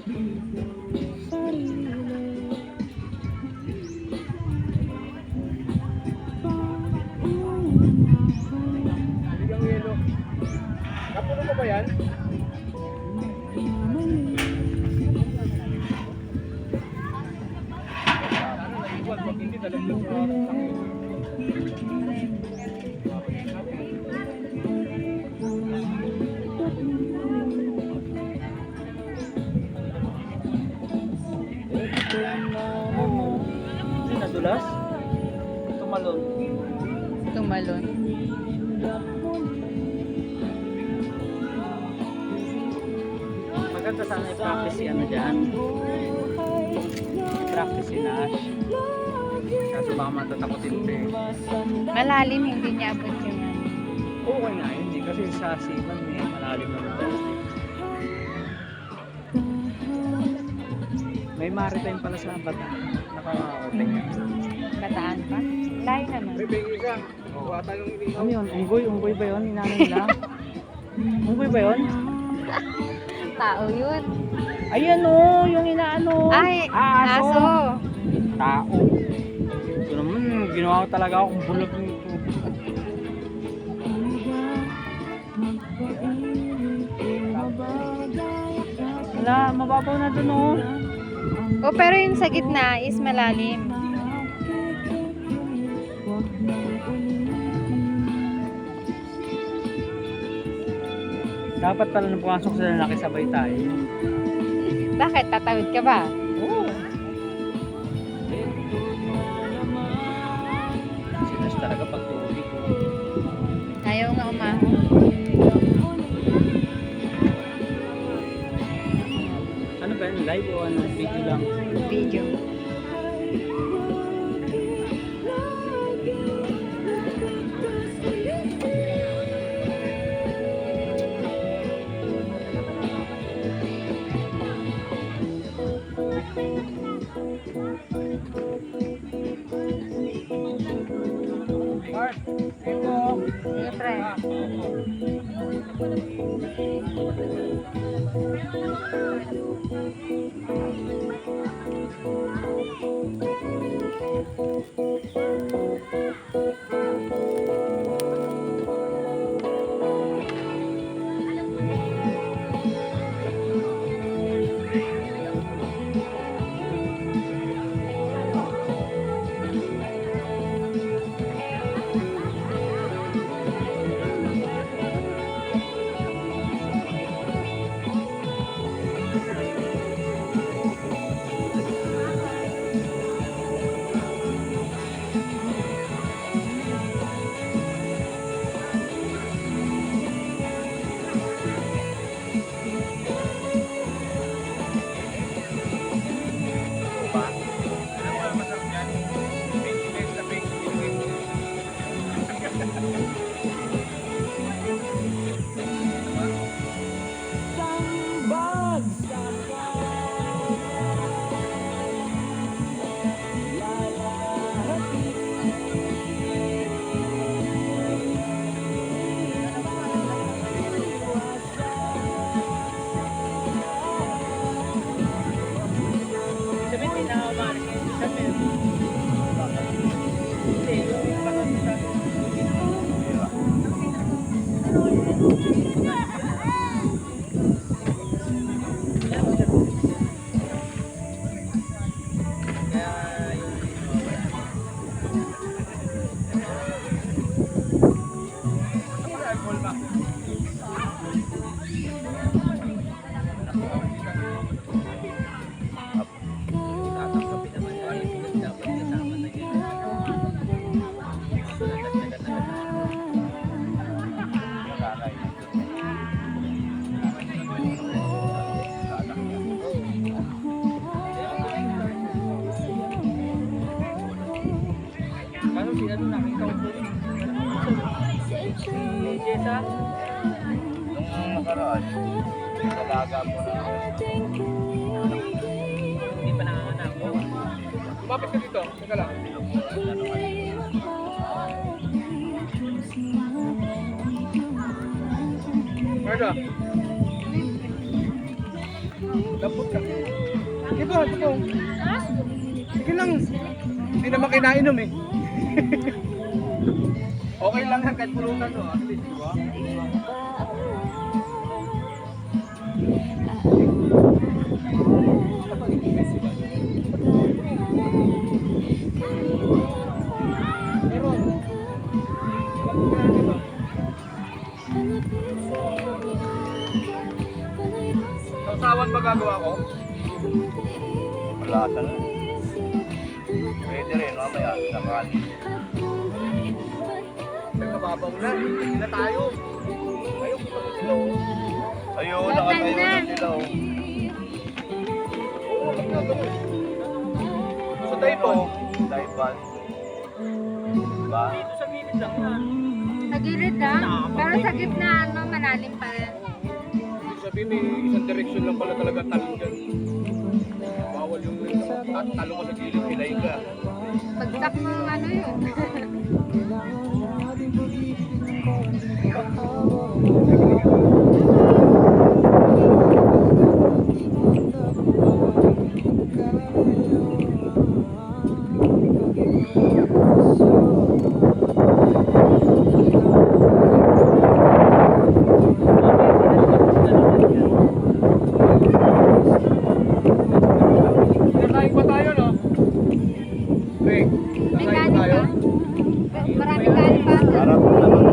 Bigang yelo. Kapuno mo ba yan? Hindi talagang nadulas? Tumalon. Tumalon. Maganda sana i-practice yan na dyan. I-practice si Nash. Kaso baka matatakotin pa eh. Malalim, hindi niya abot yun. Okay nga yun, hindi kasi sa siman eh, malalim naman tayo. May maritime pala sa bata. Naka-open yan. Bataan pa? Layo naman. May bengi siya. Ano yun? Unggoy ba yun? Inanay nila? Unggoy ba yun? Tao yun. Ayan o, yung inaano. Ay, aso. Tao. Ito naman, ginawa ko talaga akong bulag nito. Wala, mababaw na dun o. Oh, pero yung sa gitna is malalim. Dapat pala nung pumasok sila nakisabay tayo. Bakit? Tatawid ka ba? Oo. Sinas talaga pag tubig ko. Ayaw nga umahon. Ano ba yun? Live o ano? Video lang? Video. Mark, ito. Siyempre. ano nakita ko po si Jessa nung nakaraan talaga mo na hindi pa nanganganak ko. Lumapit ka dito, teka lang. Marga Dapat ka. Ito. Sige lang. Hindi naman kinainom eh. Okay lang yan kahit pulutan to. At least, di ba? Sausawan ba gagawa ko? Wala ka na. Pwede rin, mamaya, sakali. Nagkababaw na. Hindi na tayo. Ayaw ko pa sila. Ayun, nakatayo na sila. Oh. Oo, wag na gawin. Sa Taipan. Taipan. Diba? Dito sa gilid lang yan. Sa gilid lang. Pero sa gitna, ano, malalim pa rin. Ibig sabihin may isang direksyon lang pala talaga talong dyan. Bawal yung talo ka sa gilid, pilay ka. Pagsak mo, ano yun. Nakain pa tayo, no? Wait, May nakain kanin pa tayo? pa. Marami kanin pa. Harap naman.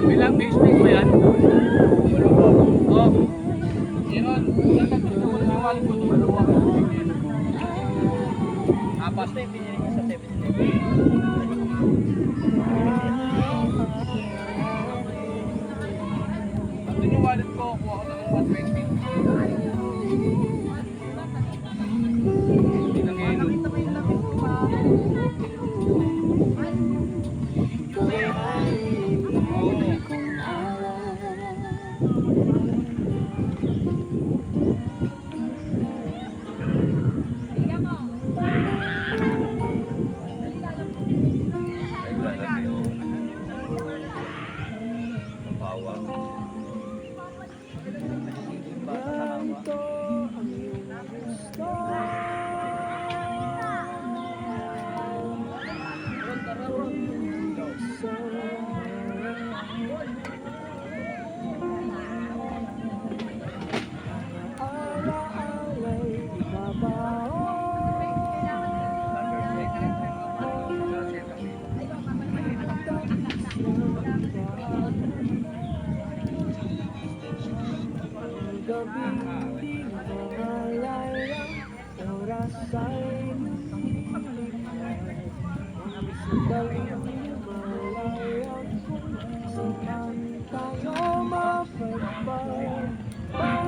Bilang base space ba yan? Oo. Meron. Apas na yung pinili ko sa 7-Eleven. Ito yung wallet ko. Kuha ko na ng 120. Hindi nang inom.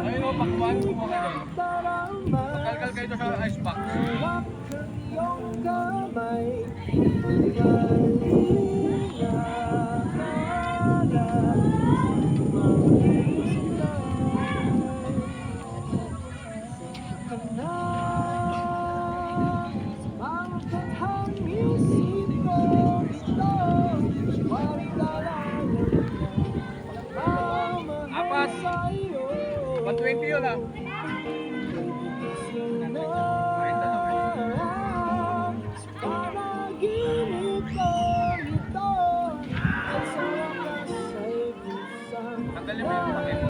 Ayun o, pakwan. Magkalkal kayo sa icebox. Apas. 120 yun ah. Kahit ano eh. Tanggalin mo yung